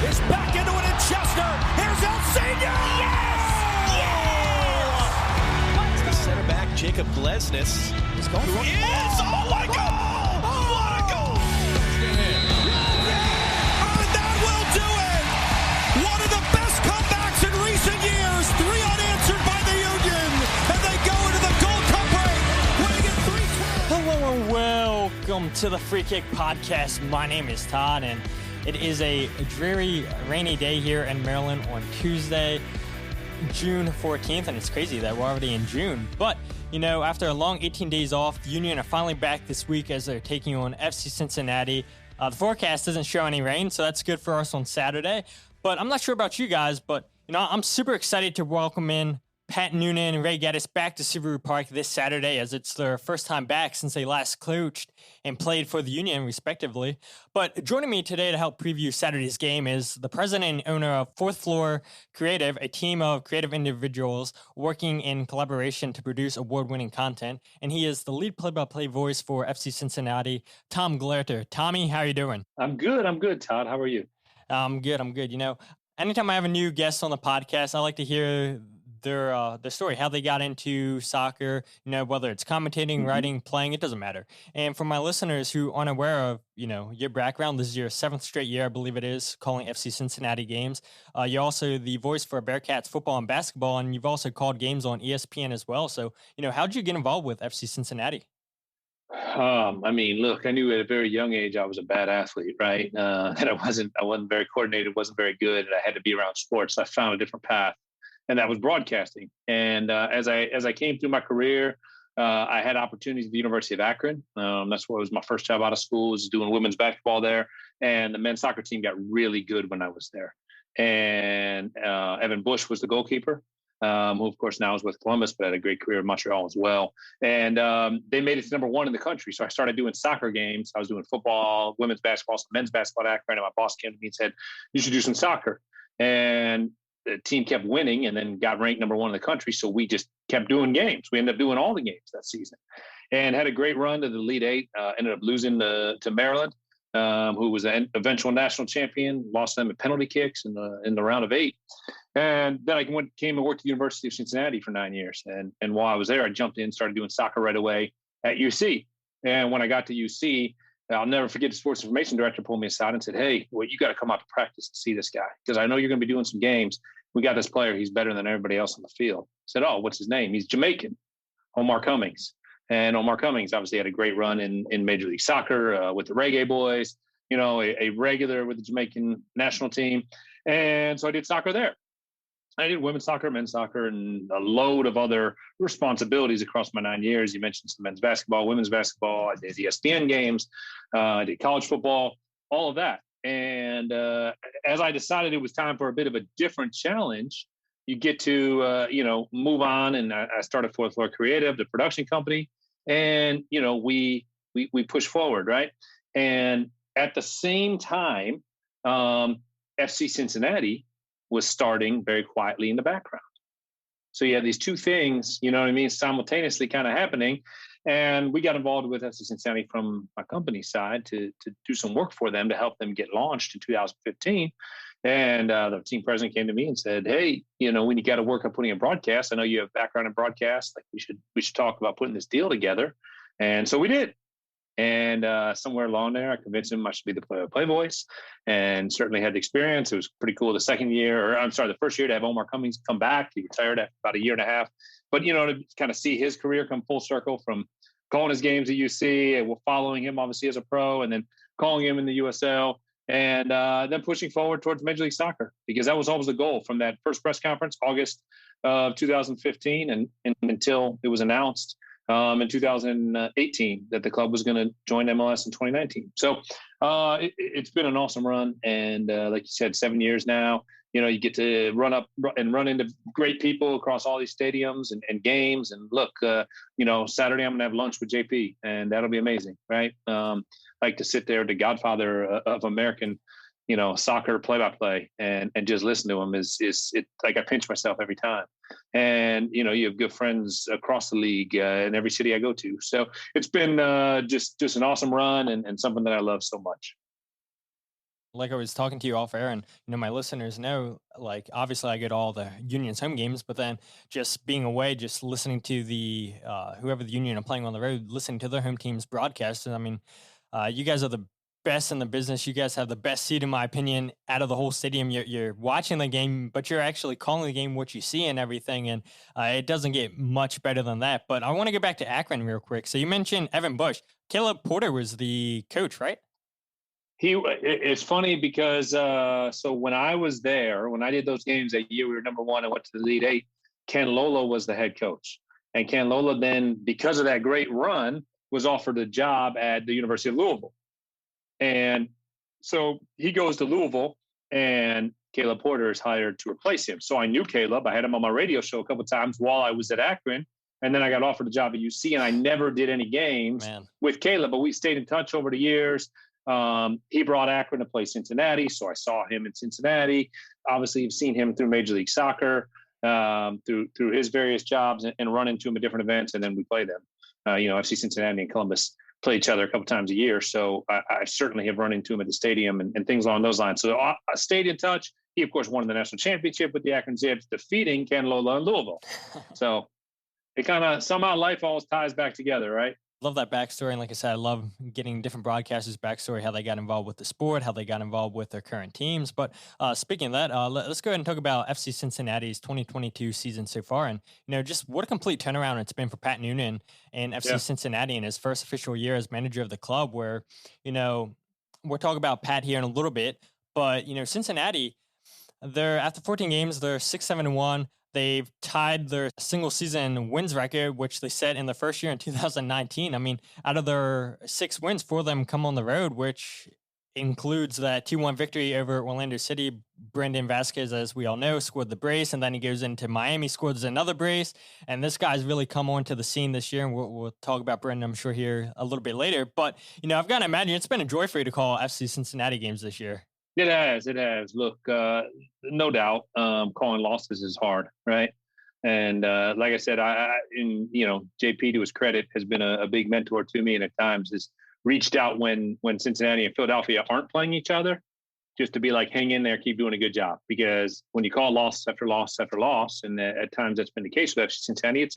is back into it in Chester. Here's El Senior. Yes! Yes! The center back, Jacob Glesnes, He's going for it. Yes! Oh my goal! What a goal! And that will do it. One of the best comebacks in recent years. 3 unanswered by the Union. And they go into the Gold Cup break, winning it 3-2. Hello and welcome to the Free Kick Podcast. My name is Todd, and it is a dreary, rainy day here in Maryland on Tuesday, June 14th, and it's crazy that we're already in June. But, you know, after a long 18 days off, the Union are finally back this week as they're taking on FC Cincinnati. The forecast doesn't show any rain, so that's good for us on Saturday. But I'm not sure about you guys, but, you know, I'm super excited to welcome in Pat Noonan and Ray Gaddis back to Subaru Park this Saturday, as it's their first time back since they last coached and played for the Union, respectively. But joining me today to help preview Saturday's game is the president and owner of Fourth Floor Creative, a team of creative individuals working in collaboration to produce award-winning content. And he is the lead play-by-play voice for FC Cincinnati, Tom Gelehrter. Tommy, how are you doing? I'm good, Todd. How are you? I'm good. You know, anytime I have a new guest on the podcast, I like to hear their story, how they got into soccer, you know, whether it's commentating, writing, playing, it doesn't matter. And for my listeners who aren't aware of, you know, your background, this is your 7th straight year, I believe it is, calling FC Cincinnati games. You're also the voice for Bearcats football and basketball, and you've also called games on ESPN as well. So, you know, how'd you get involved with FC Cincinnati? I mean, look, I knew at a very young age I was a bad athlete, right? And I wasn't very coordinated, wasn't very good, and I had to be around sports. So I found a different path, and that was broadcasting. And as I came through my career, I had opportunities at the University of Akron. That's what was my first job out of school, was doing women's basketball there. And the men's soccer team got really good when I was there. And Evan Bush was the goalkeeper, who of course now is with Columbus, but had a great career in Montreal as well. And they made it to number 1 in the country. So I started doing soccer games. I was doing football, women's basketball, some men's basketball at Akron. And my boss came to me and said, "You should do some soccer." And the team kept winning and then got ranked number 1 in the country. So we just kept doing games. We ended up doing all the games that season and had a great run to the Elite 8. Ended up losing to Maryland, who was an eventual national champion, lost them at penalty kicks in the round of 8. And then I came and worked at the University of Cincinnati for 9 years. And while I was there, I jumped in, started doing soccer right away at UC. And when I got to UC, I'll never forget, the sports information director pulled me aside and said, "Hey, well, you got to come out to practice and see this guy, because I know you're going to be doing some games. We got this player. He's better than everybody else on the field." I said, "Oh, what's his name?" "He's Jamaican, Omar Cummings." And Omar Cummings obviously had a great run in Major League Soccer with the Reggae Boys, you know, a regular with the Jamaican national team. And so I did soccer there. I did women's soccer, men's soccer, and a load of other responsibilities across my 9 years. You mentioned some men's basketball, women's basketball. I did ESPN games. I did college football, all of that. And as I decided it was time for a bit of a different challenge, you get to, move on. And I started Fourth Floor Creative, the production company. And, you know, we push forward, right? And at the same time, FC Cincinnati was starting very quietly in the background. So you had these two things, you know what I mean, simultaneously kind of happening. And we got involved with FC Cincinnati from my company's side to do some work for them to help them get launched in 2015. And the team president came to me and said, "Hey, you know, we got to work on putting a broadcast. I know you have background in broadcast. Like we should talk about putting this deal together." And so we did. And somewhere along there, I convinced him I should be the play-by-play voice, and certainly had the experience. It was pretty cool the first year to have Omar Cummings come back. He retired after about a year and a half. But, you know, to kind of see his career come full circle from calling his games at UC and following him, obviously, as a pro, and then calling him in the USL, and then pushing forward towards Major League Soccer, because that was always the goal from that first press conference, August of 2015, and until it was announced in 2018 that the club was going to join MLS in 2019. So it's been an awesome run. And like you said, 7 years now, you know, you get to run into great people across all these stadiums and games. And look, Saturday I'm going to have lunch with JP, and that'll be amazing, right? Like to sit there, the godfather of American, you know, soccer play-by-play, and just listen to him is like I pinch myself every time. And, you know, you have good friends across the league in every city I go to. So it's been just an awesome run and something that I love so much. Like I was talking to you off air, and my listeners know, like, obviously I go to all the Union's home games, but then just being away, just listening to the whoever the Union are playing on the road, listening to their home team's broadcast. And I mean, you guys are the best in the business. You guys have the best seat, in my opinion, out of the whole stadium. You're watching the game, but you're actually calling the game, what you see and everything. And it doesn't get much better than that. But I want to get back to Akron real quick. So you mentioned Evan Bush. Caleb Porter was the coach, right? It's funny because so when I was there, when I did those games that year, we were number one and went to the Elite Eight. Ken Lola was the head coach, and Ken Lola then, because of that great run, was offered a job at the University of Louisville, and so he goes to Louisville, and Caleb Porter is hired to replace him. So I knew Caleb. I had him on my radio show a couple of times while I was at Akron, and then I got offered a job at UC, and I never did any games with Caleb, but we stayed in touch over the years. He brought Akron to play Cincinnati, so I saw him in Cincinnati. Obviously, you've seen him through Major League Soccer, through his various jobs, and run into him at different events, and then we play them. FC Cincinnati and Columbus play each other a couple times a year, so I certainly have run into him at the stadium and things along those lines. So I stayed in touch. He, of course, won the national championship with the Akron Zips, defeating Ken Lola in Louisville. So it kind of, somehow life always ties back together, right? Love that backstory. And like I said, I love getting different broadcasters' backstory, how they got involved with the sport, how they got involved with their current teams. But speaking of that, let's go ahead and talk about FC Cincinnati's 2022 season so far. And, just what a complete turnaround it's been for Pat Noonan and FC Cincinnati in his first official year as manager of the club, where, we'll talk about Pat here in a little bit. But, Cincinnati, they're after 14 games, they're 6-7-1. They've tied their single season wins record, which they set in the first year in 2019. I mean, out of their 6 wins, 4 of them come on the road, which includes that 2-1 victory over Orlando City. Brandon Vasquez, as we all know, scored the brace, and then he goes into Miami, scores another brace. And this guy's really come onto the scene this year, and we'll talk about Brandon, I'm sure, here a little bit later. But, I've got to imagine it's been a joy for you to call FC Cincinnati games this year. It has. Look, no doubt, calling losses is hard, right? And like I said, JP, to his credit, has been a big mentor to me, and at times has reached out when Cincinnati and Philadelphia aren't playing each other, just to be like, hang in there, keep doing a good job. Because when you call loss after loss after loss, and at times that's been the case with FC Cincinnati,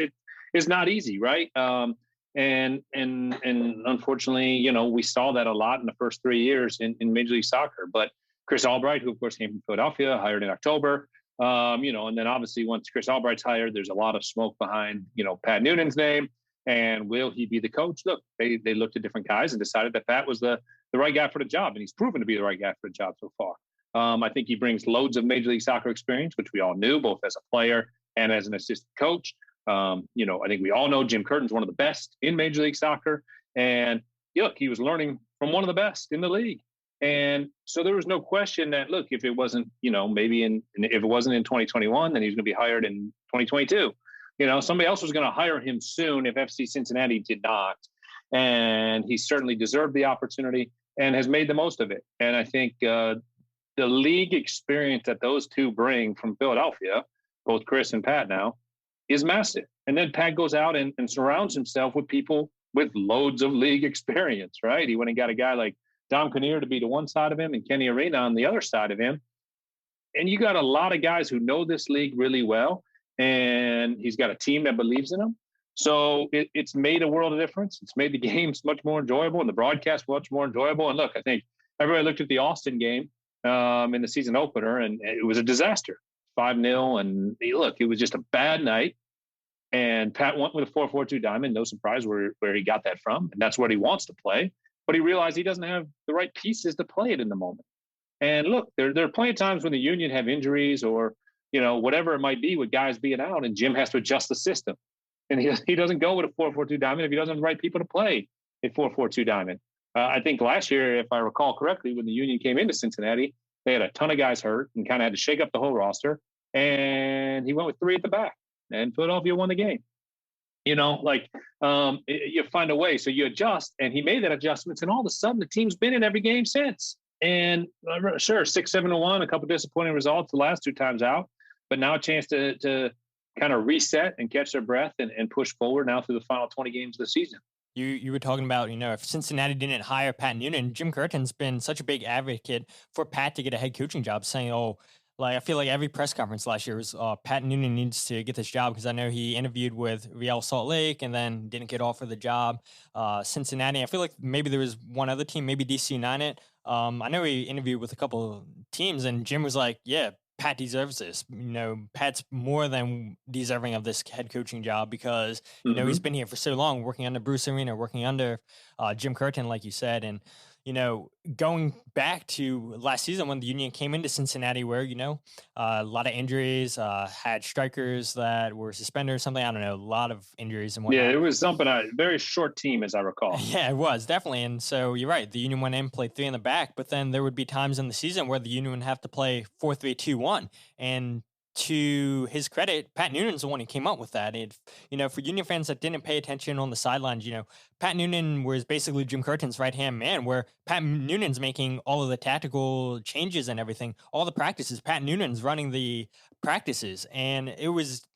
it's not easy, right? And unfortunately, we saw that a lot in the first 3 years in Major League Soccer, but Chris Albright, who of course came from Philadelphia, hired in October. And then obviously once Chris Albright's hired, there's a lot of smoke behind, Pat Noonan's name. And will he be the coach? Look, they looked at different guys and decided that Pat was the right guy for the job. And he's proven to be the right guy for the job so far. I think he brings loads of Major League Soccer experience, which we all knew, both as a player and as an assistant coach. I think we all know Jim Curtin's one of the best in Major League Soccer. And look, he was learning from one of the best in the league. And so there was no question that, look, if it wasn't, if it wasn't in 2021, then he was going to be hired in 2022. Somebody else was going to hire him soon if FC Cincinnati did not. And he certainly deserved the opportunity and has made the most of it. And I think the league experience that those two bring from Philadelphia, both Chris and Pat now, is massive. And then Pat goes out and surrounds himself with people with loads of league experience, right? He went and got a guy like Dom Kinnear to be to one side of him and Kenny Arena on the other side of him. And you got a lot of guys who know this league really well. And he's got a team that believes in him. So it's made a world of difference. It's made the games much more enjoyable and the broadcast much more enjoyable. And look, I think everybody looked at the Austin game in the season opener, and it was a disaster. 5-0. And look, it was just a bad night. And Pat went with a 4-4-2 diamond. No surprise where he got that from. And that's what he wants to play. But he realized he doesn't have the right pieces to play it in the moment. And look, there are plenty of times when the Union have injuries or, whatever it might be with guys being out, and Jim has to adjust the system. And he doesn't go with a 4-4-2 diamond if he doesn't have the right people to play a 4-4-2 diamond. I think last year, if I recall correctly, when the Union came into Cincinnati, they had a ton of guys hurt and kind of had to shake up the whole roster. And he went with 3 at the back, and Philadelphia won the game. You find a way. So you adjust, and he made that adjustments, and all of a sudden the team's been in every game since. And sure, 6-7-1, a couple disappointing results the last 2 times out, but now a chance to kind of reset and catch their breath and push forward now through the final 20 games of the season. You were talking about, if Cincinnati didn't hire Pat Noonan, Jim Curtin's been such a big advocate for Pat to get a head coaching job, saying, I feel like every press conference last year was Pat Noonan needs to get this job because I know he interviewed with Real Salt Lake and then didn't get offered the job. Cincinnati, I feel like maybe there was one other team, maybe DC United. I know he interviewed with a couple teams, and Jim was like, yeah, Pat deserves this. Pat's more than deserving of this head coaching job because, he's been here for so long, working under Bruce Arena, working under Jim Curtin, like you said. And, going back to last season when the Union came into Cincinnati where, a lot of injuries, had strikers that were suspended or something. I don't know, a lot of injuries and whatnot. Yeah, it was something, a very short team, as I recall. Yeah, it was, definitely. And so you're right. The Union went in, played 3 in the back, but then there would be times in the season where the Union would have to play 4-3-2-1. And to his credit, Pat Noonan's the one who came up with that. For Union fans that didn't pay attention on the sidelines, Pat Noonan was basically Jim Curtin's right-hand man, where Pat Noonan's making all of the tactical changes and everything, all the practices. Pat Noonan's running the practices. And it was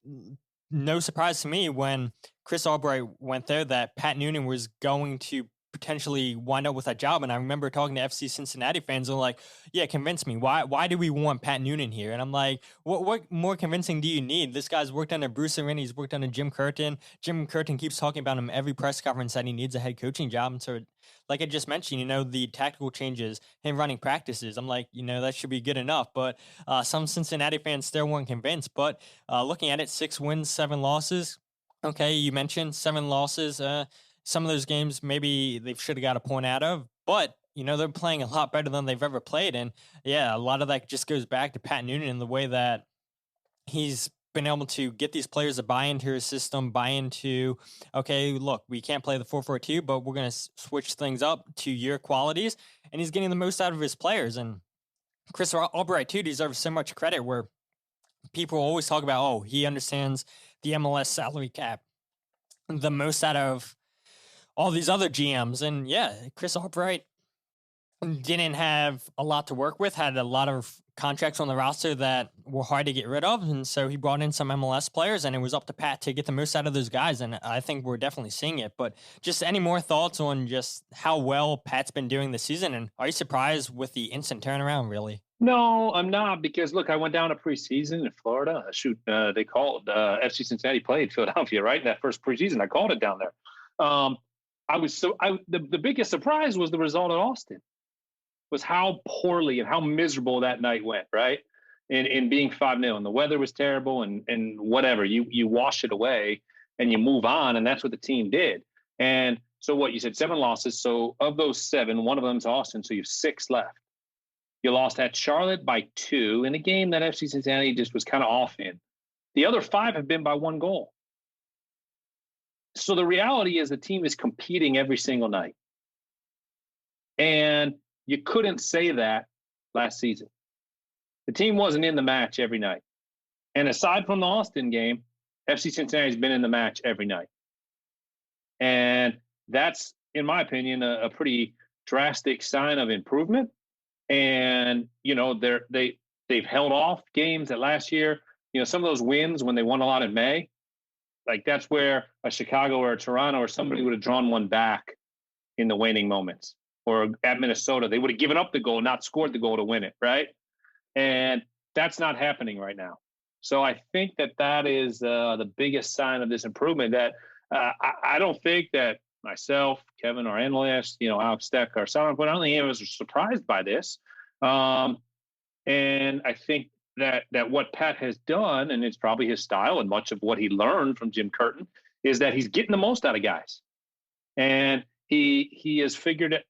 no surprise to me when Chris Albright went there that Pat Noonan was going to potentially wind up with that job. And I remember talking to FC Cincinnati fans and like, yeah, convince me. Why do we want Pat Noonan here? And I'm like, what more convincing do you need? This guy's worked under Bruce Arena. He's worked under Jim Curtin. Jim Curtin keeps talking about him every press conference that he needs a head coaching job. And so, like I just mentioned, the tactical changes, him running practices, I'm like, that should be good enough. But some Cincinnati fans still weren't convinced. But looking at it, 6 wins, 7 losses. Okay, you mentioned 7 losses. Some of those games, maybe they should have got a point out of, but, they're playing a lot better than they've ever played. And yeah, a lot of that just goes back to Pat Noonan and the way that he's been able to get these players to buy into his system, buy into, okay, look, we can't play the 4-4-2, but we're going to switch things up to your qualities. And he's getting the most out of his players. And Chris Albright, too, deserves so much credit where people always talk about, he understands the MLS salary cap the most out of all these other GMs. And yeah, Chris Albright didn't have a lot to work with, had a lot of contracts on the roster that were hard to get rid of. And so he brought in some MLS players and it was up to Pat to get the most out of those guys. And I think we're definitely seeing it. But just any more thoughts on just how well Pat's been doing this season? And are you surprised with the instant turnaround, really? No, I'm not, because look, I went down to preseason in Florida. They called FC Cincinnati played Philadelphia, right? In that first preseason, I called it down there. The biggest surprise was the result at Austin, was how poorly and how miserable that night went, right? In being 5-0, and the weather was terrible and whatever, you wash it away and you move on. And that's what the team did. And so what you said, 7 losses. So of those 7, one of them's Austin. So you have 6 left. You lost at Charlotte by 2 in a game that FC Cincinnati just was kind of off in. The other 5 have been by 1 goal. So the reality is the team is competing every single night. And you couldn't say that last season. The team wasn't in the match every night. And aside from the Austin game, FC Cincinnati's been in the match every night. And that's, in my opinion, a pretty drastic sign of improvement. And, they've held off games that last year, some of those wins when they won a lot in May, like that's where a Chicago or a Toronto or somebody would have drawn one back in the waning moments. Or at Minnesota, they would have given up the goal, not scored the goal to win it, right? And that's not happening right now. So I think that is the biggest sign of this improvement. That I don't think that myself, Kevin, our analyst, Alex Steck, our sound, but I don't think any of us are surprised by this. And I think that what Pat has done, and it's probably his style and much of what he learned from Jim Curtin, is that he's getting the most out of guys. And he has figured out,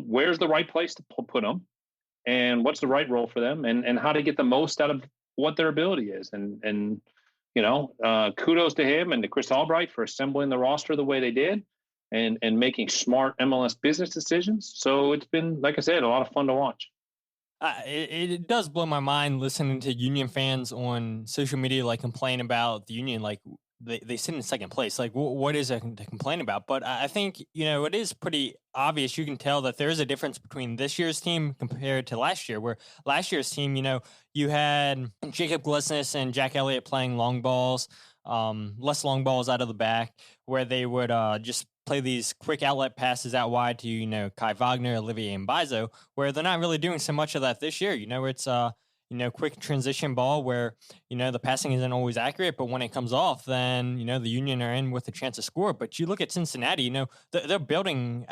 where's the right place to put them and what's the right role for them and how to get the most out of what their ability is. And kudos to him and to Chris Albright for assembling the roster the way they did and making smart MLS business decisions. So it's been, like I said, a lot of fun to watch. It does blow my mind listening to Union fans on social media, like complain about the Union, like they sit in second place. Like, what is there to complain about? But I think, it is pretty obvious. You can tell that there is a difference between this year's team compared to last year, where last year's team, you had Jacob Glesnes and Jack Elliott playing long balls, less long balls out of the back, where they would just play these quick outlet passes out wide to, Kai Wagner, Olivier Mbaizo, where they're not really doing so much of that this year. It's quick transition ball where, the passing isn't always accurate, but when it comes off, then, the Union are in with a chance to score. But you look at Cincinnati, they're building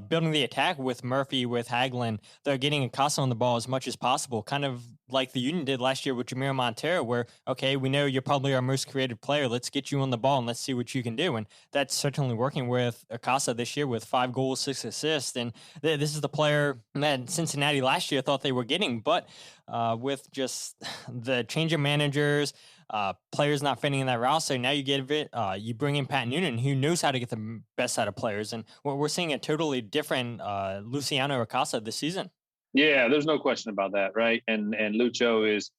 building the attack with Murphy, with Hagelin. They're getting Acosta on the ball as much as possible, kind of like the Union did last year with Jameer Montero, where, okay, we know you're probably our most creative player. Let's get you on the ball and let's see what you can do. And that's certainly working with Acosta this year with 5 goals, 6 assists. And this is the player that Cincinnati last year thought they were getting. But with just the change of managers, players not fitting in that roster, now you get it. You bring in Pat Noonan, who knows how to get the best out of players. And we're seeing a totally different Luciano Acosta this season. Yeah, there's no question about that, right? And Lucho is,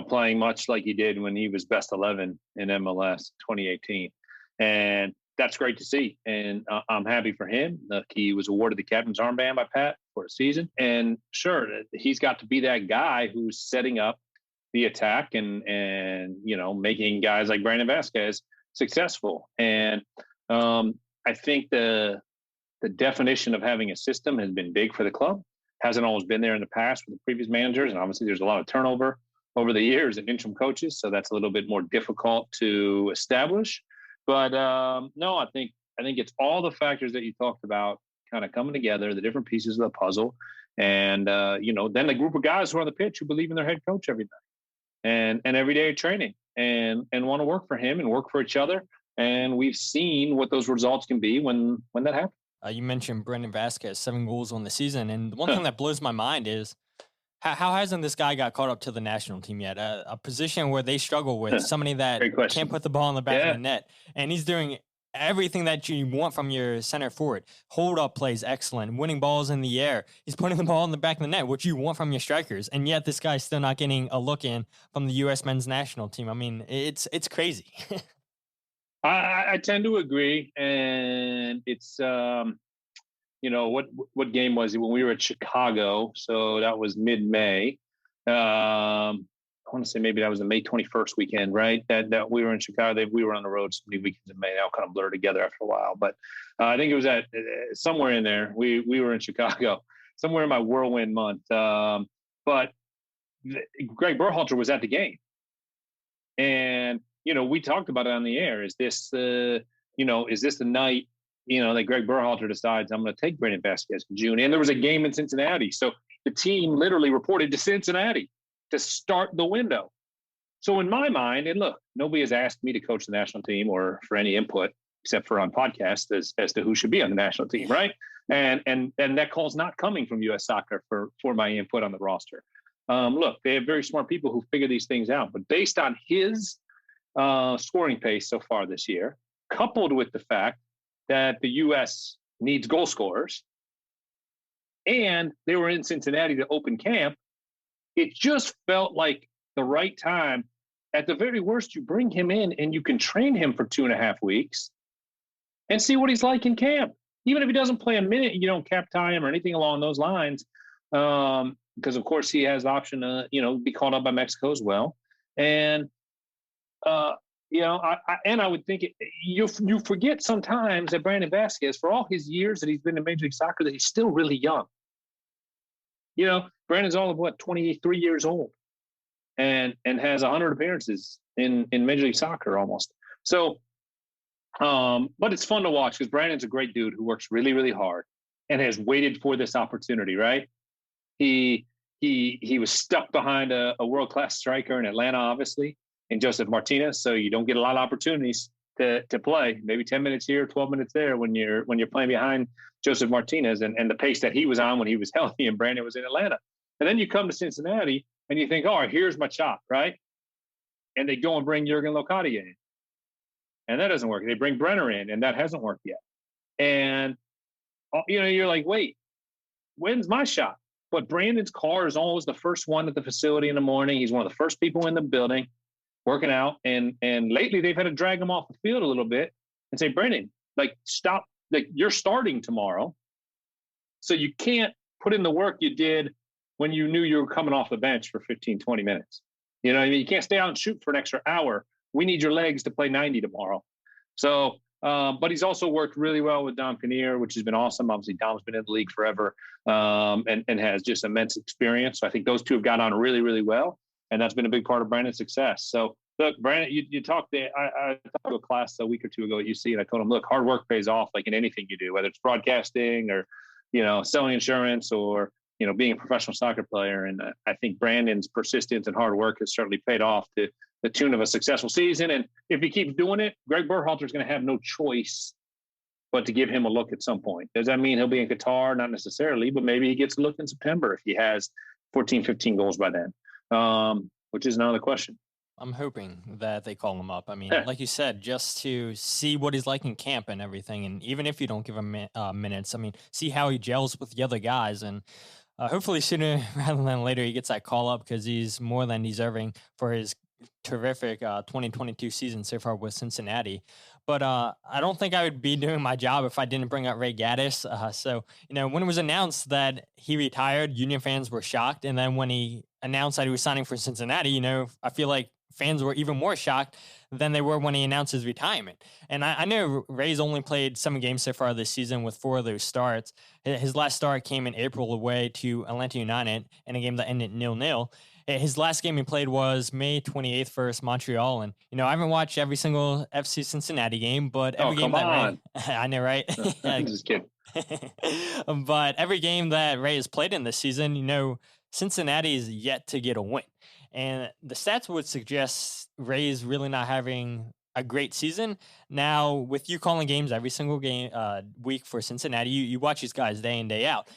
playing much like he did when he was best 11 in MLS 2018. And that's great to see. And I'm happy for him. He was awarded the captain's armband by Pat for a season. And sure, he's got to be that guy who's setting up the attack and making guys like Brandon Vasquez successful. And I think the definition of having a system has been big for the club. Hasn't always been there in the past with the previous managers. And obviously there's a lot of turnover over the years and interim coaches. So that's a little bit more difficult to establish. But no, I think it's all the factors that you talked about kind of coming together, the different pieces of the puzzle. And, then the group of guys who are on the pitch who believe in their head coach every night and every day of training and want to work for him and work for each other. And we've seen what those results can be when that happens. You mentioned Brandon Vasquez, 7 goals on the season. And one thing that blows my mind is how hasn't this guy got caught up to the national team yet? A position where they struggle with somebody that can't put the ball in the back of the net. And he's doing everything that you want from your center forward. Hold up plays excellent, winning balls in the air. He's putting the ball in the back of the net, which you want from your strikers. And yet this guy's still not getting a look in from the U.S. men's national team. I mean, it's crazy. I tend to agree, and it's what game was it when we were at Chicago? So that was mid-May. I want to say maybe that was the May 21st weekend, right? That we were in Chicago. We were on the road so many weekends in May. They all kind of blur together after a while, but I think it was at somewhere in there. We were in Chicago, somewhere in my whirlwind month. But Greg Berhalter was at the game, and we talked about it on the air. Is this the night, that Greg Berhalter decides I'm going to take Brandon Vasquez in June? And there was a game in Cincinnati. So the team literally reported to Cincinnati to start the window. So in my mind, and look, nobody has asked me to coach the national team or for any input, except for on podcasts as to who should be on the national team, right? And that call's not coming from U.S. Soccer for my input on the roster. Look, they have very smart people who figure these things out. But based on his scoring pace so far this year, coupled with the fact that the U.S. needs goal scorers, and they were in Cincinnati to open camp, it just felt like the right time. At the very worst, you bring him in and you can train him for 2.5 weeks and see what he's like in camp. Even if he doesn't play a minute, you don't cap tie him or anything along those lines, because, of course, he has the option to, be called up by Mexico as well. And, I would think you forget sometimes that Brandon Vasquez, for all his years that he's been in Major League Soccer, that he's still really young. Brandon's only, 23 years old and has 100 appearances in Major League Soccer almost. So, but it's fun to watch because Brandon's a great dude who works really, really hard and has waited for this opportunity, right? He was stuck behind a world-class striker in Atlanta, obviously, in Joseph Martinez. So you don't get a lot of opportunities to play, maybe 10 minutes here, 12 minutes there when you're playing behind Joseph Martinez and the pace that he was on when he was healthy and Brandon was in Atlanta. And then you come to Cincinnati and you think, all right, here's my shot, right? And they go and bring Jurgen Locadia in. And that doesn't work. They bring Brenner in, and that hasn't worked yet. And, you're like, wait, when's my shot? But Brandon's car is always the first one at the facility in the morning. He's one of the first people in the building working out. And lately they've had to drag him off the field a little bit and say, Brandon, stop. You're starting tomorrow. So you can't put in the work you did when you knew you were coming off the bench for 15, 20 minutes. You know what I mean? You can't stay out and shoot for an extra hour. We need your legs to play 90 tomorrow. So But he's also worked really well with Dom Kinnear, which has been awesome. Obviously, Dom's been in the league forever and has just immense experience. So I think those two have got on really, really well. And that's been a big part of Brandon's success. So, look, Brandon, you talked to – I talked to a class a week or two ago at UC, and I told him, look, hard work pays off like in anything you do, whether it's broadcasting or, selling insurance or, being a professional soccer player. And I think Brandon's persistence and hard work has certainly paid off to the tune of a successful season. And if he keeps doing it, Greg Berhalter is going to have no choice but to give him a look at some point. Does that mean he'll be in Qatar? Not necessarily, but maybe he gets a look in September if he has 14, 15 goals by then, which is another question. I'm hoping that they call him up. I mean, like you said, just to see what he's like in camp and everything. And even if you don't give him minutes, I mean, see how he gels with the other guys. And hopefully sooner rather than later, he gets that call up because he's more than deserving for his terrific 2022 season so far with Cincinnati. But I don't think I would be doing my job if I didn't bring up Ray Gaddis. So, when it was announced that he retired, Union fans were shocked. And then when he announced that he was signing for Cincinnati, I feel like fans were even more shocked than they were when he announced his retirement. And I know Ray's only played 7 games so far this season with 4 of those starts. His last start came in April away to Atlanta United in a game that ended 0-0. His last game he played was May 28th versus Montreal. And, I haven't watched every single FC Cincinnati game, but every game that Ray, I know, right? I'm just kidding. But every game that Ray has played in this season, Cincinnati is yet to get a win. And the stats would suggest Ray's really not having a great season. Now, with you calling games every single game week for Cincinnati, you watch these guys day in, day out.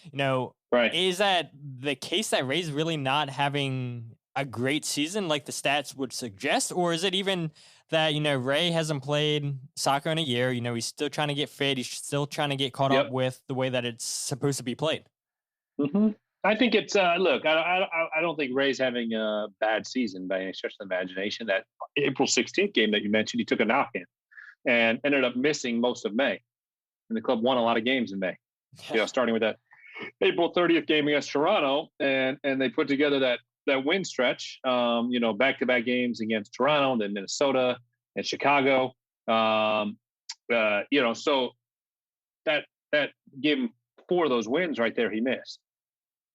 Right. Is that the case that Ray's really not having a great season like the stats would suggest? Or is it even that, Ray hasn't played soccer in a year? He's still trying to get fit. He's still trying to get caught up with the way that it's supposed to be played. Mm-hmm. I think it's look. I don't think Ray's having a bad season by any stretch of the imagination. That April 16th game that you mentioned, he took a knock in and ended up missing most of May. And the club won a lot of games in May. Starting with that April 30th game against Toronto, and they put together that win stretch. Back-to-back games against Toronto, and then Minnesota and Chicago. So that gave him 4 of those wins right there. He missed.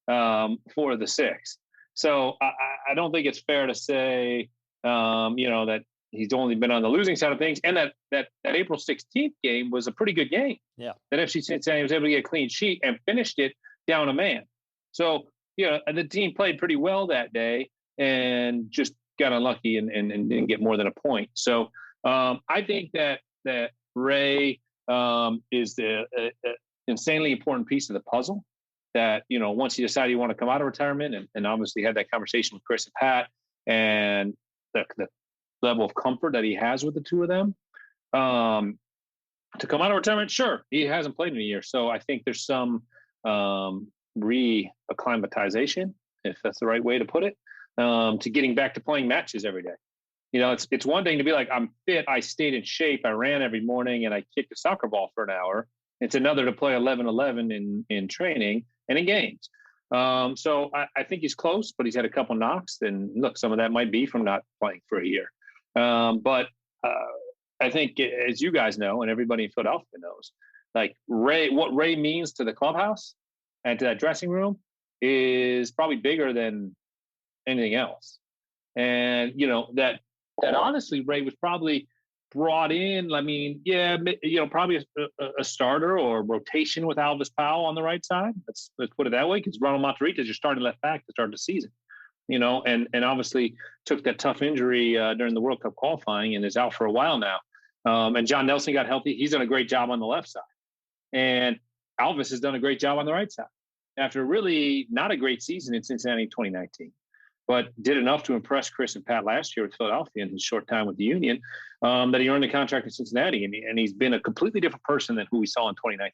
4 of the 6. So I don't think it's fair to say, that he's only been on the losing side of things. And that April 16th game was a pretty good game. Yeah. That FC Cincinnati was able to get a clean sheet and finished it down a man. So, the team played pretty well that day and just got unlucky and didn't get more than a point. So I think that Ray is the insanely important piece of the puzzle. That, once you decide you want to come out of retirement and obviously had that conversation with Chris and Pat and the level of comfort that he has with the two of them, to come out of retirement, sure, he hasn't played in a year. So I think there's some re-acclimatization, if that's the right way to put it, to getting back to playing matches every day. It's one thing to be like, I'm fit, I stayed in shape, I ran every morning, and I kicked a soccer ball for an hour. It's another to play 11-11 in training and in games. So I think he's close, but he's had a couple knocks. And look, some of that might be from not playing for a year. But I think, as you guys know, and everybody in Philadelphia knows, like what Ray means to the clubhouse and to that dressing room is probably bigger than anything else. And, that honestly, Ray was probably brought in, probably a starter or rotation with Alvis Powell on the right side. Let's put it that way, because Ronald Monterita is your starting left back to start the season, and obviously took that tough injury during the World Cup qualifying and is out for a while now. And John Nelson got healthy. He's done a great job on the left side. And Alvis has done a great job on the right side after really not a great season in Cincinnati in 2019. But did enough to impress Chris and Pat last year with Philadelphia in his short time with the Union that he earned a contract in Cincinnati. And he's been a completely different person than who we saw in 2019.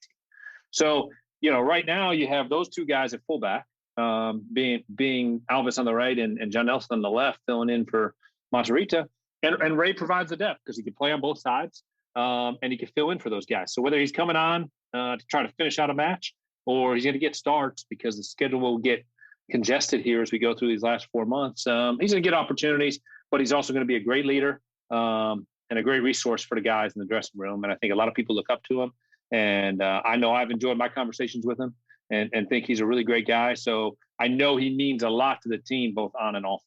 So, right now you have those two guys at fullback, being Alvis on the right and John Nelson on the left, filling in for Monterita. And Ray provides the depth because he can play on both sides and he can fill in for those guys. So whether he's coming on to try to finish out a match or he's going to get starts because the schedule will get congested here as we go through these last 4 months. He's going to get opportunities, but he's also going to be a great leader. and a great resource for the guys in the dressing room. And I think a lot of people look up to him. And I know I've enjoyed my conversations with him and think he's a really great guy. So I know he means a lot to the team, both on and off.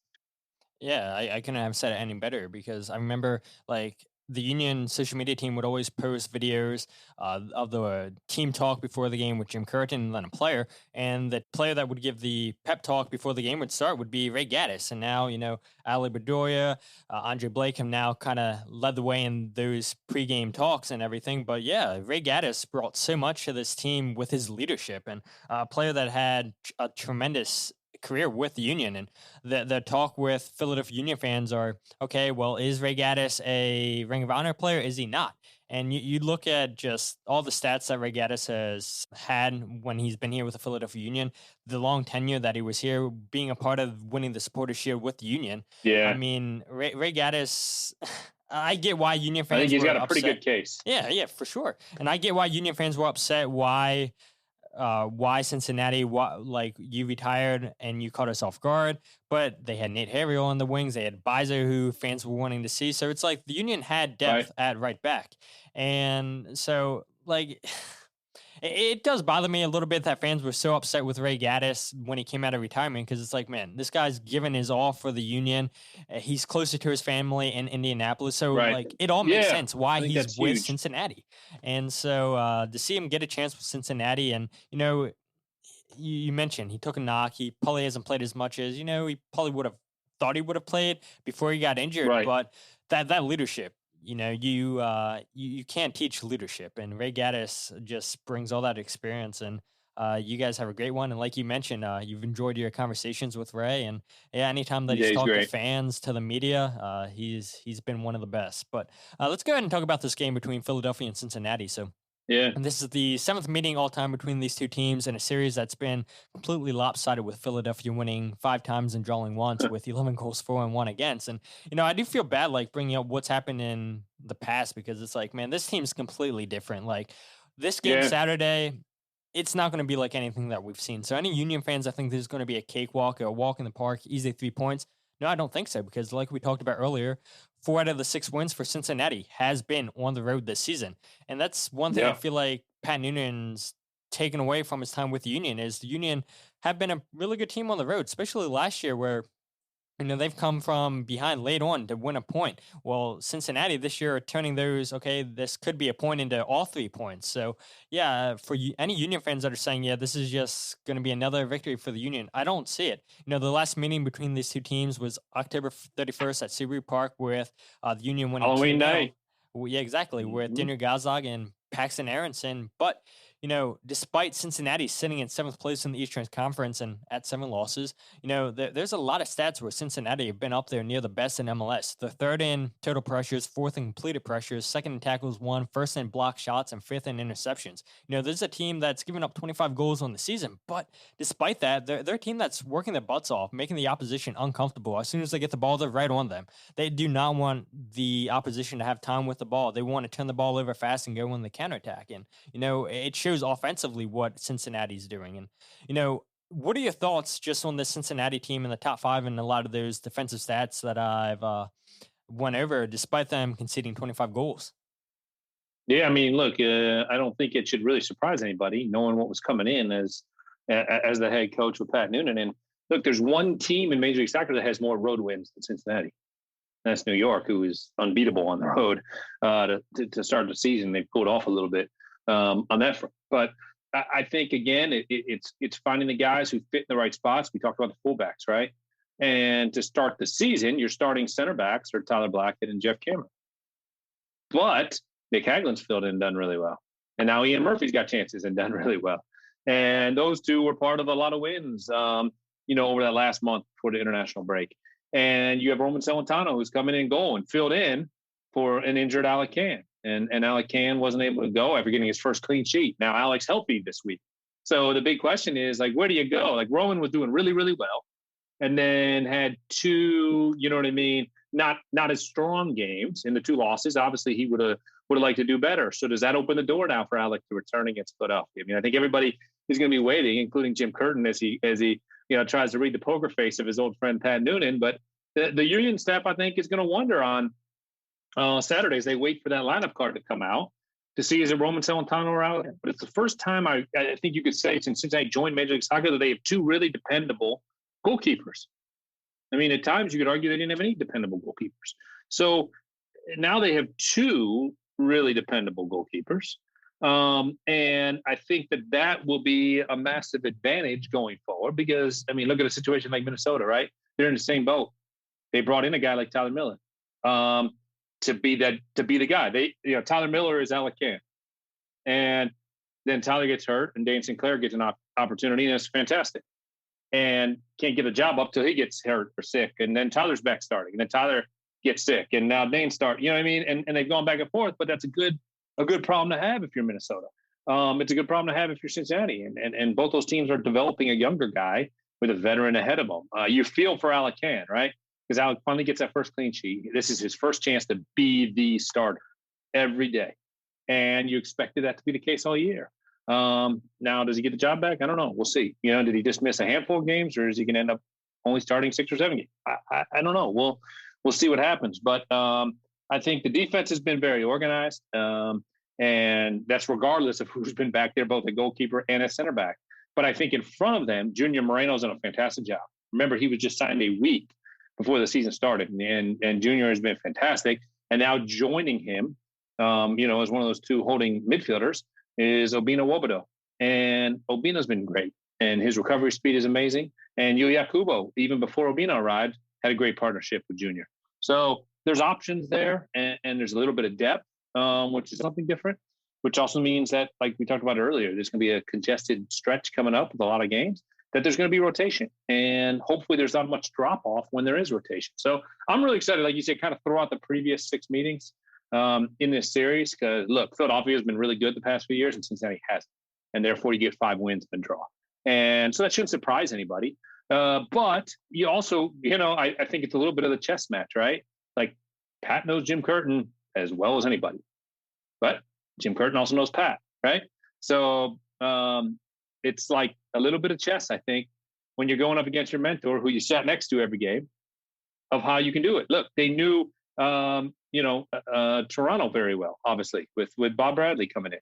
Yeah, I couldn't have said it any better because I remember like the Union social media team would always post videos of the team talk before the game with Jim Curtin and then a player. And the player that would give the pep talk before the game would start would be Ray Gaddis. And now, Ali Bedoya, Andre Blake have now kind of led the way in those pregame talks and everything. But yeah, Ray Gaddis brought so much to this team with his leadership, and a player that had a tremendous career with the Union. And the talk with Philadelphia Union fans are, okay, well, is Ray Gaddis a Ring of Honor player? Is he not? And you look at just all the stats that Ray Gaddis has had when he's been here with the Philadelphia Union, the long tenure that he was here, being a part of winning the Supporters Shield with the Union. Yeah. I mean, Ray Gaddis, I get why Union fans I think he's got a upset. pretty good case. Yeah, for sure. And I get why Union fans were upset, why Cincinnati, like you retired and you caught us off guard, but they had Nate Harriel on the wings. They had Bizer, who fans were wanting to see. So it's like the Union had depth at right back. And so like it does bother me a little bit that fans were so upset with Ray Gaddis when he came out of retirement, because it's like, man, this guy's given his all for the Union. He's closer to his family in Indianapolis. So like it all makes sense why he's with Cincinnati. And so to see him get a chance with Cincinnati, and you mentioned he took a knock. He probably hasn't played as much as, he probably would have thought he would have played before he got injured. But that leadership, you can't teach leadership, and Ray Gaddis just brings all that experience. And you guys have a great one. And like you mentioned, you've enjoyed your conversations with Ray, and anytime that he's talked to fans, to the media, he's been one of the best. But let's go ahead and talk about this game between Philadelphia and Cincinnati. And this is the 7th meeting all time between these two teams in a series that's been completely lopsided, with Philadelphia winning 5 times and drawing once with 11 goals for and 1 against. And, I do feel bad, like, bringing up what's happened in the past, because it's like, man, this team's completely different. Like, this game Saturday, it's not going to be like anything that we've seen. So any Union fans, I think this is going to be a cakewalk, a walk in the park, easy 3 points. No, I don't think so, because like we talked about earlier, 4 out of the 6 wins for Cincinnati has been on the road this season. And that's one thing I feel like Pat Noonan's taken away from his time with the Union, is the Union have been a really good team on the road, especially last year where they've come from behind late on to win a point. Well, Cincinnati this year are turning those, this could be a point, into all 3 points. So, for any Union fans that are saying, this is just going to be another victory for the Union, I don't see it. The last meeting between these two teams was October 31st at Subaru Park, with the Union winning Halloween night. Yeah, exactly, with Daniel Gazdag and Paxton Aronson. But, despite Cincinnati sitting in 7th place in the Eastern Conference and at 7 losses, there's a lot of stats where Cincinnati have been up there near the best in MLS. The 3rd in total pressures, 4th in completed pressures, 2nd in tackles won, 1st in block shots, and 5th in interceptions. This is a team that's given up 25 goals on the season, but despite that, they're a team that's working their butts off, making the opposition uncomfortable. As soon as they get the ball, they're right on them. They do not want the opposition to have time with the ball. They want to turn the ball over fast and go on the counterattack. And, it shows offensively what Cincinnati's doing. And, what are your thoughts just on the Cincinnati team in the top 5 and a lot of those defensive stats that I've went over, despite them conceding 25 goals? Yeah, I mean, look, I don't think it should really surprise anybody, knowing what was coming in as the head coach with Pat Noonan. And look, there's one team in Major League Soccer that has more road wins than Cincinnati. That's New York, who is unbeatable on the road to start the season. They pulled off a little bit on that front. But I think, again, it's finding the guys who fit in the right spots. We talked about the fullbacks, right? And to start the season, your starting center backs are Tyler Blackett and Jeff Cameron. But Nick Haglin's filled in and done really well. And now Ian Murphy's got chances and done really well. And those two were part of a lot of wins, over that last month before the international break. And you have Roman Celentano, who's coming in goal and filled in for an injured Alec Kann. And Alec Kann wasn't able to go after getting his first clean sheet. Now Alec's healthy this week. So the big question is, like, where do you go? Like, Roman was doing really, really well, and then had 2, not as strong games in the 2 losses. Obviously, he would have liked to do better. So does that open the door now for Alec to return against Philadelphia? I mean, I think everybody is going to be waiting, including Jim Curtin, as he tries to read the poker face of his old friend Pat Noonan. But the Union staff, I think, is going to wonder on Saturdays, they wait for that lineup card to come out to see is it Roman Celentano or out. But it's the first time I think you could say since Cincinnati joined Major League Soccer that they have two really dependable goalkeepers. I mean, at times you could argue they didn't have any dependable goalkeepers. So now they have two really dependable goalkeepers. And I think that will be a massive advantage going forward because, I mean, look at a situation like Minnesota, right? They're in the same boat. They brought in a guy like Tyler Miller to be the guy. Tyler Miller is Alec and then Tyler gets hurt and Dane Sinclair gets an opportunity and it's fantastic. And can't get a job up till he gets hurt or sick. And then Tyler's back starting. And then Tyler gets sick. And now Dane start, you know what I mean? And they've gone back and forth, but that's a good problem to have if you're Minnesota. It's a good problem to have if you're Cincinnati. And both those teams are developing a younger guy with a veteran ahead of them. You feel for Alec, right? Because Alec finally gets that first clean sheet. This is his first chance to be the starter every day. And you expected that to be the case all year. Now, does he get the job back? I don't know. We'll see. Did he just miss a handful of games or is he going to end up only starting 6 or 7 games? I don't know. We'll see what happens. But I think the defense has been very organized. And that's regardless of who's been back there, both a goalkeeper and a center back. But I think in front of them, Junior Moreno's done a fantastic job. Remember, he was just signed a week before the season started. And Junior has been fantastic. And now joining him, as one of those two holding midfielders, is Obina Wobodo. And Obina's been great. And his recovery speed is amazing. And Yuya Kubo, even before Obina arrived, had a great partnership with Junior. So there's options there, and there's a little bit of depth, which is something different, which also means that, like we talked about earlier, there's going to be a congested stretch coming up with a lot of games, that there's going to be rotation. And hopefully there's not much drop-off when there is rotation. So I'm really excited, like you said, kind of throw out the previous 6 meetings in this series because, look, Philadelphia has been really good the past few years and Cincinnati hasn't. And therefore you get 5 wins and a draw. And so that shouldn't surprise anybody. But you also, I think it's a little bit of the chess match, right? Like Pat knows Jim Curtin as well as anybody. But Jim Curtin also knows Pat, right? So it's like a little bit of chess, I think, when you're going up against your mentor who you sat next to every game of how you can do it. Look, they knew Toronto very well, obviously, with Bob Bradley coming in.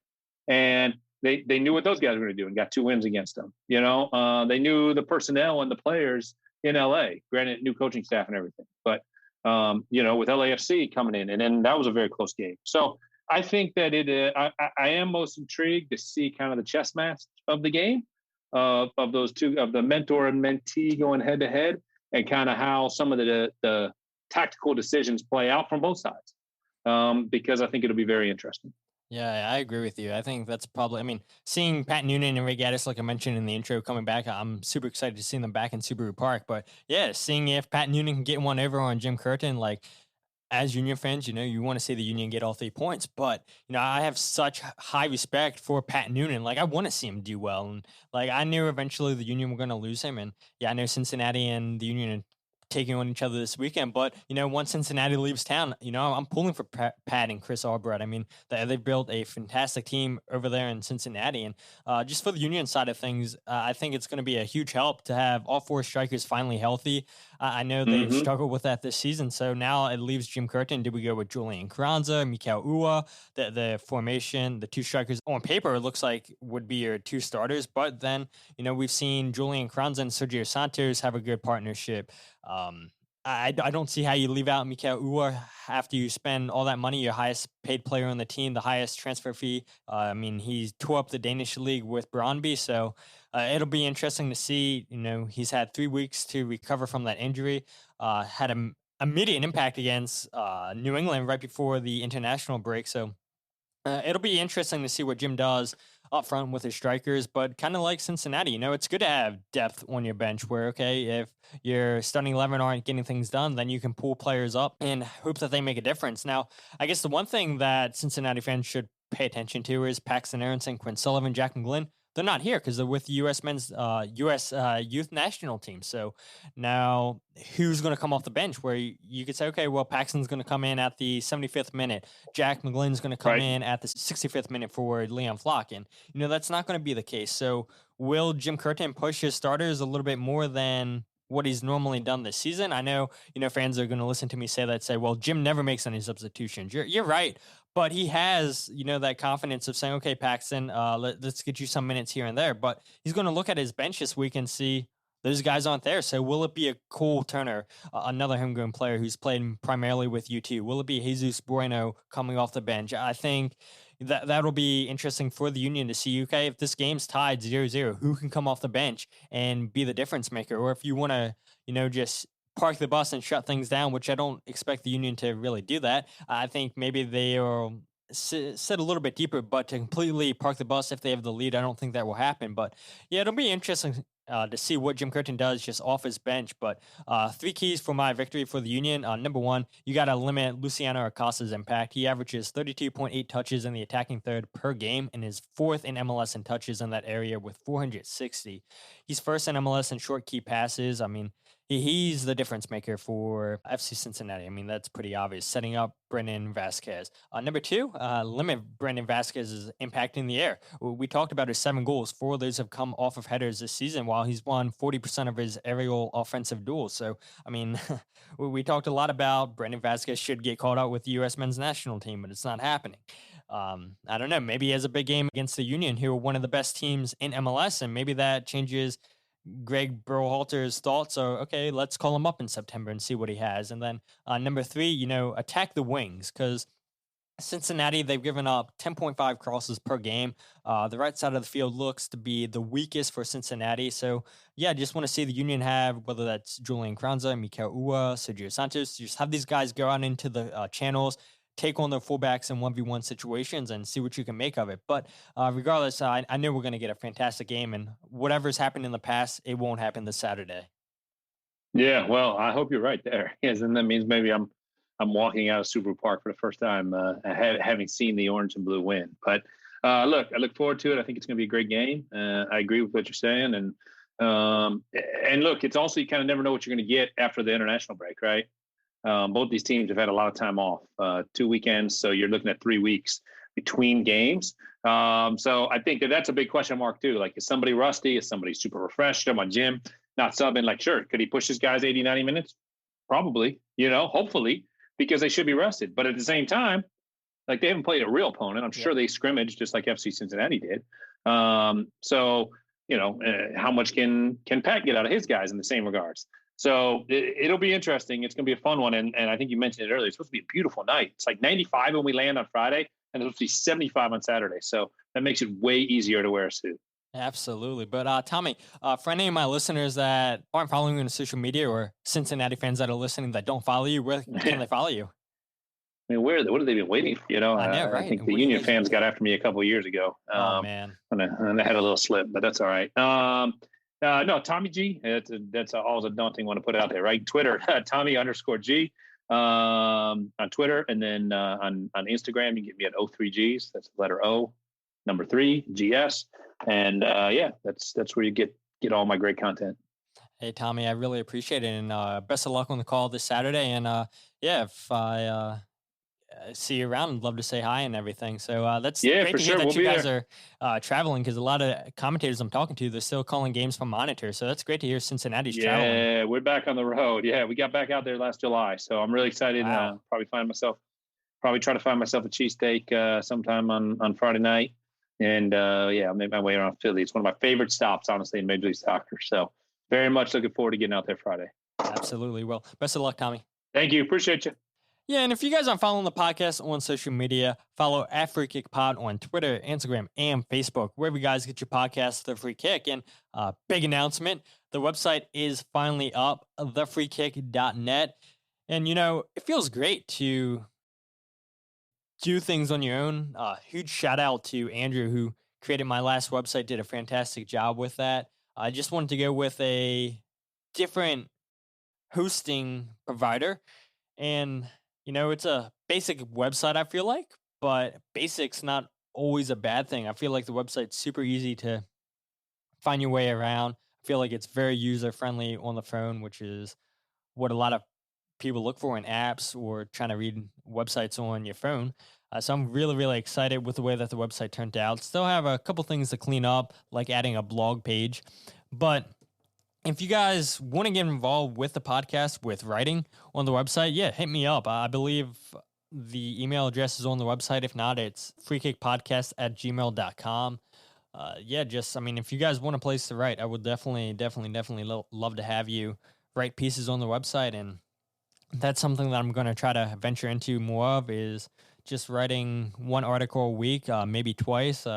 And they knew what those guys were going to do and got 2 wins against them. They knew the personnel and the players in LA, granted new coaching staff and everything, but with LAFC coming in, and then that was a very close game. So I think that I am most intrigued to see kind of the chess match of the game of those two, of the mentor and mentee going head to head, and kind of how some of the tactical decisions play out from both sides. Because I think it'll be very interesting. Yeah, I agree with you. I think that's probably, seeing Pat Noonan and Ray Gaddis, like I mentioned in the intro, coming back, I'm super excited to see them back in Subaru Park. But yeah, seeing if Pat Noonan can get one over on Jim Curtin, like as Union fans, you want to see the Union get all 3 points. But, I have such high respect for Pat Noonan. Like, I want to see him do well. And like, I knew eventually the Union were going to lose him. And yeah, I know Cincinnati and the Union taking on each other this weekend, but once Cincinnati leaves town, I'm pulling for Pat and Chris Albright. They've built a fantastic team over there in Cincinnati, and just for the Union side of things, I think it's going to be a huge help to have all 4 strikers finally healthy. I know they've struggled with that this season, so now it leaves Jim Curtin. Do we go with Julian Carranza, Mikal Ua? The formation, the 2 strikers on paper, it looks like would be your 2 starters, but then we've seen Julian Carranza and Sergio Santos have a good partnership. I don't see how you leave out Mikal Ua after you spend all that money, your highest paid player on the team, the highest transfer fee. He tore up the Danish league with Brøndby, so it'll be interesting to see. He's had 3 weeks to recover from that injury, had an immediate impact against New England right before the international break, so it'll be interesting to see what Jim does up front with his strikers, but kind of like Cincinnati, it's good to have depth on your bench where, okay, if your starting 11 aren't getting things done, then you can pull players up and hope that they make a difference. Now, I guess the one thing that Cincinnati fans should pay attention to is Paxton Aronson, Quinn Sullivan, Jack McGlynn. They're not here because they're with the U.S. men's U.S. youth national team. So now who's going to come off the bench where you could say, okay, well, Paxton's going to come in at the 75th minute. Jack McGlynn's going to come in at the 65th minute for Leon Flock. And, that's not going to be the case. So will Jim Curtin push his starters a little bit more than what he's normally done this season. I know, fans are going to listen to me say that, say, well, Jim never makes any substitutions. You're right. But he has, that confidence of saying, okay, Paxton, let's get you some minutes here and there. But he's going to look at his bench this week and see those guys aren't there. So will it be a Cole Turner, another homegrown player who's played primarily with U2? Will it be Jesus Bueno coming off the bench? I think that'll be interesting for the Union to see, okay, if this game's tied 0-0, who can come off the bench and be the difference maker? Or if you want to, just park the bus and shut things down, which I don't expect the Union to really do that. I think maybe they'll sit a little bit deeper, but to completely park the bus if they have the lead, I don't think that will happen. But yeah, it'll be interesting to see what Jim Curtin does just off his bench. But 3 keys for my victory for the Union. Number one, you got to limit Luciano Acosta's impact. He averages 32.8 touches in the attacking third per game and is 4th in MLS in touches in that area with 460. He's 1st in MLS in short key passes. I mean, he's the difference maker for FC Cincinnati. I mean, that's pretty obvious, setting up Brandon Vasquez. Number 2, limit Brandon Vasquez's impact in the air. We talked about his 7 goals. 4 of those have come off of headers this season, while he's won 40% of his aerial offensive duels. So, I mean, we talked a lot about Brandon Vasquez should get called out with the U.S. men's national team, but it's not happening. I don't know. Maybe he has a big game against the Union, who are one of the best teams in MLS, and maybe that changes Greg Berhalter's thoughts are, okay, let's call him up in September and see what he has. And then number 3, attack the wings, because Cincinnati, they've given up 10.5 crosses per game. The right side of the field looks to be the weakest for Cincinnati. So, yeah, just want to see the Union have, whether that's Julian Kranza, Mikel Ua, Sergio Santos, just have these guys go out into the channels, take on their fullbacks in 1v1 situations and see what you can make of it. But regardless, I know we're going to get a fantastic game, and whatever's happened in the past, it won't happen this Saturday. Yeah, well, I hope you're right there. Yes, and that means maybe I'm walking out of Subaru Park for the first time, having seen the orange and blue win. But look, I look forward to it. I think it's going to be a great game. I agree with what you're saying, and look, it's also, you kind of never know what you're going to get after the international break, right? Both these teams have had a lot of time off, 2 weekends. So you're looking at 3 weeks between games. So I think that's a big question mark too. Like, is somebody rusty? Is somebody super refreshed? Am I Jim not subbing? Like, sure. Could he push his guys 80, 90 minutes? Probably, hopefully, because they should be rested. But at the same time, like, they haven't played a real opponent. I'm sure they scrimmaged just like FC Cincinnati did. So, how much can Pat get out of his guys in the same regards? So it'll be interesting. It's going to be a fun one. And I think you mentioned it earlier. It's supposed to be a beautiful night. It's like 95 when we land on Friday, and it's supposed to be 75 on Saturday. So that makes it way easier to wear a suit. Absolutely. But Tommy, for any of my listeners that aren't following you on social media, or Cincinnati fans that are listening that don't follow you, where can they follow you? I mean, what have they been waiting for? I know, right? I think the Union fans got after me a couple of years ago. Oh, man. And I had a little slip, but that's all right. No, Tommy G. That's always a daunting one to put out there, right? Twitter, Tommy_G on Twitter, and then on Instagram, you can get me at O3Gs. That's the letter O, number 3 GS, and that's where you get all my great content. Hey, Tommy, I really appreciate it, and best of luck on the call this Saturday. And if I see you around, I'd love to say hi and everything. So that's great to hear that you guys are traveling, because a lot of commentators I'm talking to, they're still calling games from monitor. So that's great to hear Cincinnati's traveling. Yeah, we're back on the road. Yeah, we got back out there last July. So I'm really excited. Wow. Probably try to find myself a cheesesteak sometime on Friday night. And I'll make my way around Philly. It's one of my favorite stops, honestly, in Major League Soccer. So very much looking forward to getting out there Friday. Absolutely. Well, best of luck, Tommy. Thank you. Appreciate you. Yeah, and if you guys aren't following the podcast on social media, follow @FreeKickPod on Twitter, Instagram, and Facebook, wherever you guys get your podcasts, The Free Kick. And big announcement, the website is finally up, thefreekick.net. And, it feels great to do things on your own. Huge shout out to Andrew, who created my last website, did a fantastic job with that. I just wanted to go with a different hosting provider. And it's a basic website, I feel like, but basic's not always a bad thing. I feel like the website's super easy to find your way around. I feel like it's very user-friendly on the phone, which is what a lot of people look for in apps or trying to read websites on your phone. So I'm really, really excited with the way that the website turned out. Still have a couple things to clean up, like adding a blog page. But if you guys want to get involved with the podcast, with writing on the website, yeah, hit me up. I believe the email address is on the website. If not, it's freekickpodcast@gmail.com. If you guys want a place to write, I would definitely love to have you write pieces on the website. And that's something that I'm going to try to venture into more of, is just writing one article a week, maybe twice.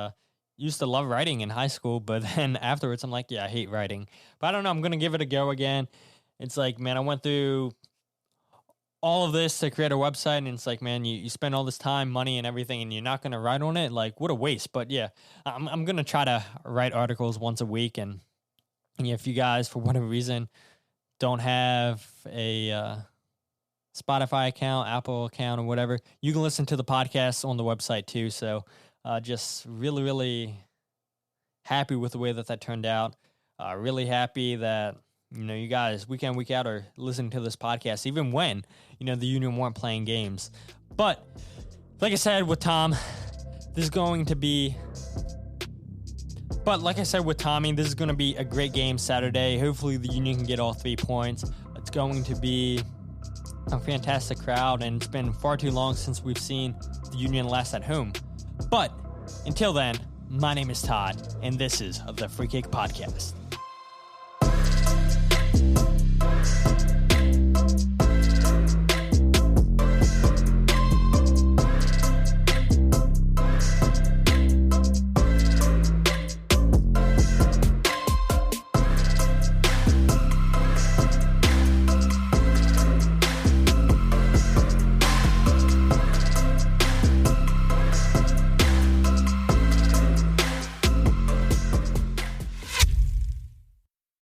Used to love writing in high school, but then afterwards I'm like, yeah, I hate writing. But I don't know, I'm going to give it a go again. It's like, man, I went through all of this to create a website, and it's like, man, you spend all this time, money, and everything, and you're not going to write on it. Like, what a waste. But yeah, I'm going to try to write articles once a week. And if you guys, for whatever reason, don't have a Spotify account, Apple account, or whatever, you can listen to the podcast on the website too. So just really happy with the way that turned out. Really happy that, you guys week in, week out are listening to this podcast, even when, the Union weren't playing games. But like I said with Tom, this is going to be... But like I said with Tommy, this is going to be a great game Saturday. Hopefully the Union can get all 3 points. It's going to be a fantastic crowd, and it's been far too long since we've seen the Union last at home. But until then, my name is Todd, and this is the Free Kick Podcast.